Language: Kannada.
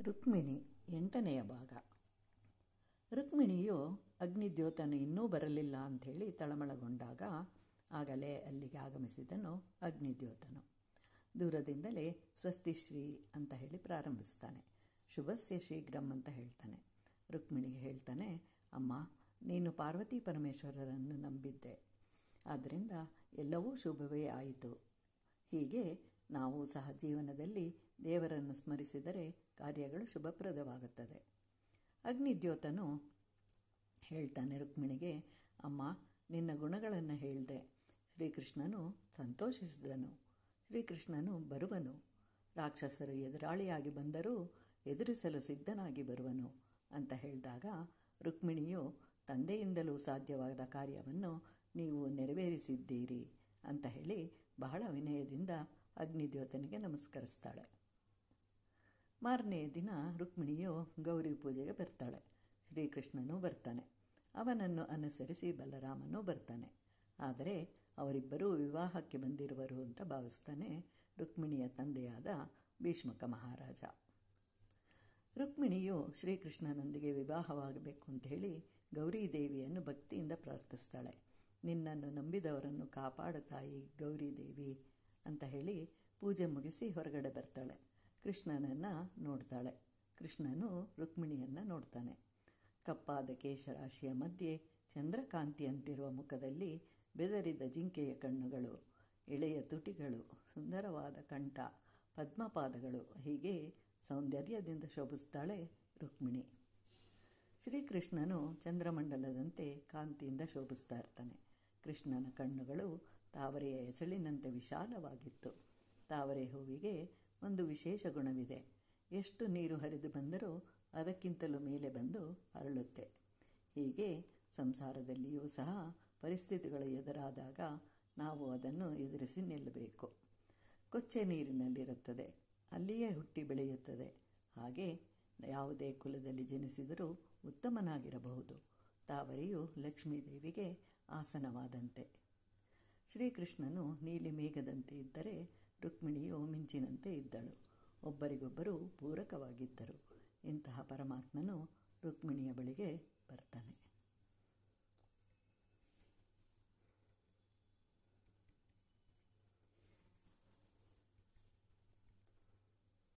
ರುಕ್ಮಿಣಿ 8ನೆಯ ಭಾಗ. ರುಕ್ಮಿಣಿಯು ಅಗ್ನಿದ್ಯೋತನು ಇನ್ನೂ ಬರಲಿಲ್ಲ ಅಂಥೇಳಿ ತಳಮಳಗೊಂಡಾಗ ಆಗಲೇ ಅಲ್ಲಿಗೆ ಆಗಮಿಸಿದನು ಅಗ್ನಿದ್ಯೋತನು. ದೂರದಿಂದಲೇ ಸ್ವಸ್ತಿಶ್ರೀ ಅಂತ ಹೇಳಿ ಪ್ರಾರಂಭಿಸ್ತಾನೆ. ಶುಭಸ್ಯ ಶೀಘ್ರಂ ಅಂತ ಹೇಳ್ತಾನೆ. ರುಕ್ಮಿಣಿಗೆ ಹೇಳ್ತಾನೆ, ಅಮ್ಮ, ನೀನು ಪಾರ್ವತಿ ಪರಮೇಶ್ವರರನ್ನು ನಂಬಿದ್ದೆ, ಆದ್ದರಿಂದ ಎಲ್ಲವೂ ಶುಭವೇ ಆಯಿತು. ಹೀಗೆ ನಾವು ಸಹ ಜೀವನದಲ್ಲಿ ದೇವರನ್ನು ಸ್ಮರಿಸಿದರೆ ಕಾರ್ಯಗಳು ಶುಭಪ್ರದವಾಗುತ್ತದೆ. ಅಗ್ನಿದ್ಯೋತನು ಹೇಳ್ತಾನೆ ರುಕ್ಮಿಣಿಗೆ, ಅಮ್ಮ, ನಿನ್ನ ಗುಣಗಳನ್ನು ಹೇಳಿದೆ. ಶ್ರೀಕೃಷ್ಣನು ಸಂತೋಷಿಸಿದನು. ಶ್ರೀಕೃಷ್ಣನು ಬರುವನು. ರಾಕ್ಷಸರು ಎದುರಾಳಿಯಾಗಿ ಬಂದರೂ ಎದುರಿಸಲು ಸಿದ್ಧನಾಗಿ ಬರುವನು ಅಂತ ಹೇಳಿದಾಗ ರುಕ್ಮಿಣಿಯು, ತಂದೆಯಿಂದಲೂ ಸಾಧ್ಯವಾದ ಕಾರ್ಯವನ್ನು ನೀವು ನೆರವೇರಿಸಿದ್ದೀರಿ ಅಂತ ಹೇಳಿ ಬಹಳ ವಿನಯದಿಂದ ಅಗ್ನಿದ್ಯೋತನಿಗೆ ನಮಸ್ಕರಿಸ್ತಾಳೆ. ಮಾರನೆಯ ದಿನ ರುಕ್ಮಿಣಿಯು ಗೌರಿ ಪೂಜೆಗೆ ಬರ್ತಾಳೆ. ಶ್ರೀಕೃಷ್ಣನೂ ಬರ್ತಾನೆ. ಅವನನ್ನು ಅನುಸರಿಸಿ ಬಲರಾಮನೂ ಬರ್ತಾನೆ. ಆದರೆ ಅವರಿಬ್ಬರೂ ವಿವಾಹಕ್ಕೆ ಬಂದಿರುವರು ಅಂತ ಭಾವಿಸ್ತಾನೆ ರುಕ್ಮಿಣಿಯ ತಂದೆಯಾದ ಭೀಷ್ಮಕ ಮಹಾರಾಜ. ರುಕ್ಮಿಣಿಯು ಶ್ರೀಕೃಷ್ಣನೊಂದಿಗೆ ವಿವಾಹವಾಗಬೇಕು ಅಂತ ಹೇಳಿ ಗೌರಿದೇವಿಯನ್ನು ಭಕ್ತಿಯಿಂದ ಪ್ರಾರ್ಥಿಸ್ತಾಳೆ. ನಿನ್ನನ್ನು ನಂಬಿದವರನ್ನು ಕಾಪಾಡು ತಾಯಿ ಗೌರಿದೇವಿ ಅಂತ ಹೇಳಿ ಪೂಜೆ ಮುಗಿಸಿ ಹೊರಗಡೆ ಬರ್ತಾಳೆ. ಕೃಷ್ಣನನ್ನು ನೋಡ್ತಾಳೆ. ಕೃಷ್ಣನು ರುಕ್ಮಿಣಿಯನ್ನು ನೋಡ್ತಾನೆ. ಕಪ್ಪಾದ ಕೇಶರಾಶಿಯ ಮಧ್ಯೆ ಚಂದ್ರಕಾಂತಿಯಂತಿರುವ ಮುಖದಲ್ಲಿ ಬೆದರಿದ ಜಿಂಕೆಯ ಕಣ್ಣುಗಳು, ಎಳೆಯ ತುಟಿಗಳು, ಸುಂದರವಾದ ಕಂಠ, ಪದ್ಮಪಾದಗಳು, ಹೀಗೆ ಸೌಂದರ್ಯದಿಂದ ಶೋಭಿಸ್ತಾಳೆ ರುಕ್ಮಿಣಿ. ಶ್ರೀಕೃಷ್ಣನು ಚಂದ್ರಮಂಡಲದಂತೆ ಕಾಂತಿಯಿಂದ ಶೋಭಿಸ್ತಾ ಇರ್ತಾನೆ. ಕೃಷ್ಣನ ಕಣ್ಣುಗಳು ತಾವರೆಯ ಎಸಳಿನಂತೆ ವಿಶಾಲವಾಗಿತ್ತು. ತಾವರೆ ಹೂವಿಗೆ ಒಂದು ವಿಶೇಷ ಗುಣವಿದೆ. ಎಷ್ಟು ನೀರು ಹರಿದು ಬಂದರೂ ಅದಕ್ಕಿಂತಲೂ ಮೇಲೆ ಬಂದು ಅರಳುತ್ತೆ. ಹೀಗೆ ಸಂಸಾರದಲ್ಲಿಯೂ ಸಹ ಪರಿಸ್ಥಿತಿಗಳು ಎದುರಾದಾಗ ನಾವು ಅದನ್ನು ಎದುರಿಸಿ ನಿಲ್ಲಬೇಕು. ಕೊಚ್ಚೆ ನೀರಿನಲ್ಲಿರುತ್ತದೆ, ಅಲ್ಲಿಯೇ ಹುಟ್ಟಿ ಬೆಳೆಯುತ್ತದೆ. ಹಾಗೆ ಯಾವುದೇ ಕುಲದಲ್ಲಿ ಜನಿಸಿದರೂ ಉತ್ತಮನಾಗಿರಬಹುದು. ತಾವರೆಯು ಲಕ್ಷ್ಮೀದೇವಿಗೆ ಆಸನವಾದಂತೆ. ಶ್ರೀಕೃಷ್ಣನು ನೀಲಿ ಮೇಘದಂತೆ ಇದ್ದರೆ ರುಕ್ಮಿಣಿಯು ಮಿಂಚಿನಂತೆ ಇದ್ದಳು. ಒಬ್ಬರಿಗೊಬ್ಬರು ಪೂರಕವಾಗಿದ್ದರು. ಇಂತಹ ಪರಮಾತ್ಮನು ರುಕ್ಮಿಣಿಯ ಬಳಿಗೆ ಬರ್ತಾನೆ.